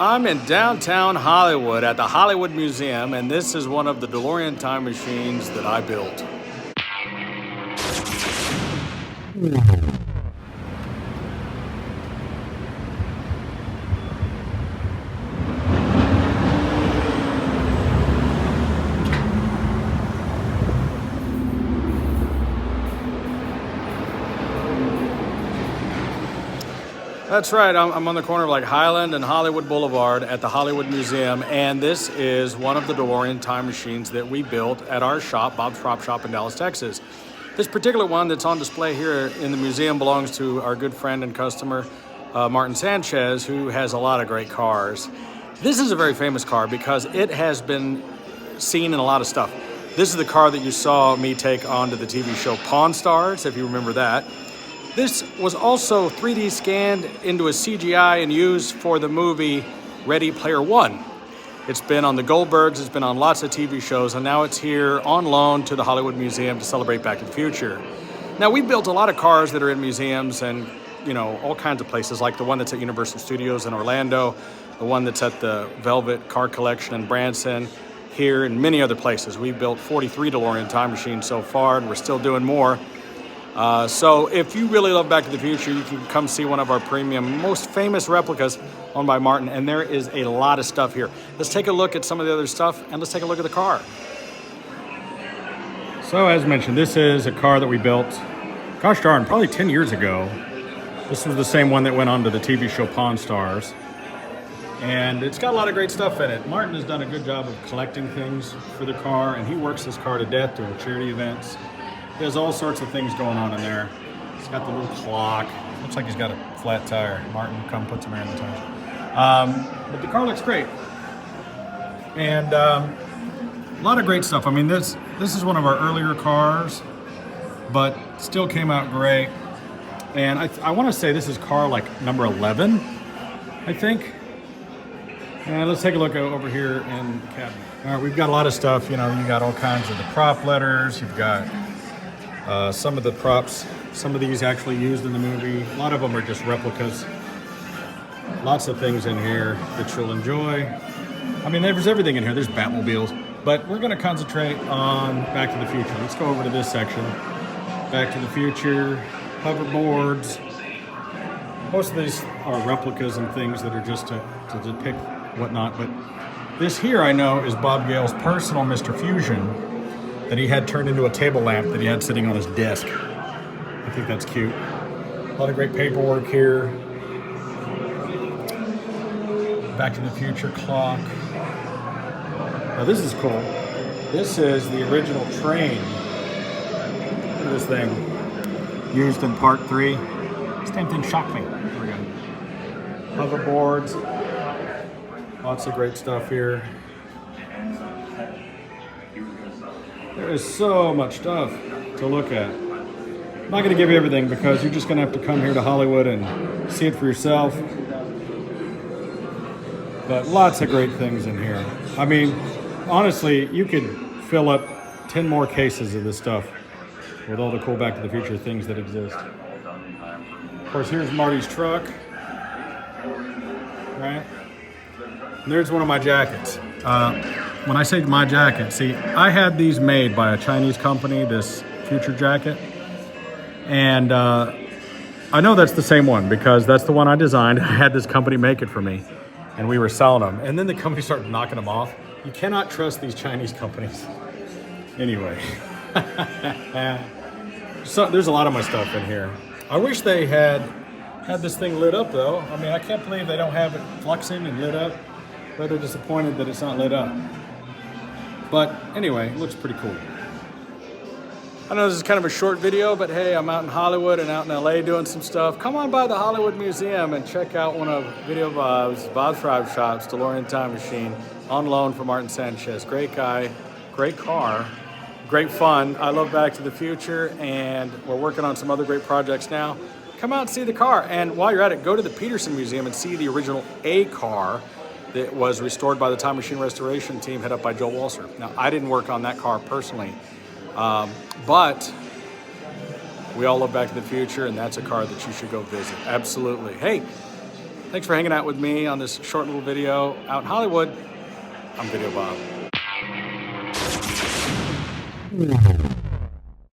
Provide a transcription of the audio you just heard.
I'm in downtown Hollywood at the Hollywood Museum, and this is one of the DeLorean time machines that I built. That's right, I'm on the corner of like Highland and Hollywood Boulevard at the Hollywood Museum, and this is one of the DeLorean time machines that we built at our shop, Bob's Prop Shop in Dallas, Texas. This particular one that's on display here in the museum belongs to our good friend and customer, Martin Sanchez, who has a lot of great cars. This is a very famous car because it has been seen in a lot of stuff. This is the car that you saw me take onto the TV show Pawn Stars, if you remember that. This was also 3D scanned into a CGI and used for the movie Ready Player One. It's been on the Goldbergs, it's been on lots of TV shows, and now it's here on loan to the Hollywood Museum to celebrate Back to the Future. Now, we built a lot of cars that are in museums and, you know, all kinds of places, like the one that's at Universal Studios in Orlando, the one that's at the Velvet Car Collection in Branson, here, and many other places. We built 43 DeLorean time machines so far, and we're still doing more. So if you really love Back to the Future, you can come see one of our premium, most famous replicas owned by Martin, and there is a lot of stuff here. Let's take a look at some of the other stuff, and let's take a look at the car. So as mentioned, this is a car that we built, gosh darn, probably 10 years ago. This was the same one that went on to the TV show Pawn Stars. And it's got a lot of great stuff in it. Martin has done a good job of collecting things for the car, and he works this car to death doing charity events. He has all sorts of things going on in there. He's got the little clock. Looks like he's got a flat tire. Martin, come put some air in the tire. But the car looks great. And a lot of great stuff. I mean, this is one of our earlier cars, but still came out great. And I want to say this is car like number 11, I think. And let's take a look over here in the cabinet. All right, we've got a lot of stuff. You know, you got all kinds of the prop letters. You've got some of the props, some of these actually used in the movie. A lot of them are just replicas. Lots of things in here that you'll enjoy. I mean, there's everything in here. There's Batmobiles. But we're going to concentrate on Back to the Future. Let's go over to this section. Back to the Future, hoverboards. Most of these are replicas and things that are just to depict whatnot. But this here, I know, is Bob Gale's personal Mr. Fusion that he had turned into a table lamp that he had sitting on his desk. I think that's cute. A lot of great paperwork here. Back to the Future clock. Now this is cool. This is the original train. Look at this thing. Used in part 3. This damn thing shocked me. There we go. Hoverboards. Lots of great stuff here. There is so much stuff to look at. I'm not going to give you everything because you're just going to have to come here to Hollywood and see it for yourself. But lots of great things in here. I mean, honestly, you could fill up 10 more cases of this stuff with all the cool Back to the Future things that exist. Of course, here's Marty's truck. Right? And there's one of my jackets. When I say my jacket, see, I had these made by a Chinese company, this Future jacket. And I know that's the same one because that's the one I designed. I had this company make it for me, and we were selling them. And then the company started knocking them off. You cannot trust these Chinese companies. Anyway. So there's a lot of my stuff in here. I wish they had this thing lit up, though. I mean, I can't believe they don't have it fluxing and lit up. Rather disappointed that it's not lit up. But anyway, it looks pretty cool. I know this is kind of a short video, but hey, I'm out in Hollywood and out in LA doing some stuff. Come on by the Hollywood Museum and check out one of Videobob's, Bob's Prop Shop's DeLorean time machine on loan for Martin Sanchez. Great guy, great car, great fun. I love Back to the Future, and we're working on some other great projects now. Come out and see the car. And while you're at it, go to the Peterson Museum and see the original A car that was restored by the Time Machine Restoration team head up by Joel Walser. Now, I didn't work on that car personally, but we all love Back to the Future, and that's a car that you should go visit. Absolutely. Hey, Thanks for hanging out with me on this short little video out in Hollywood. I'm Videobob.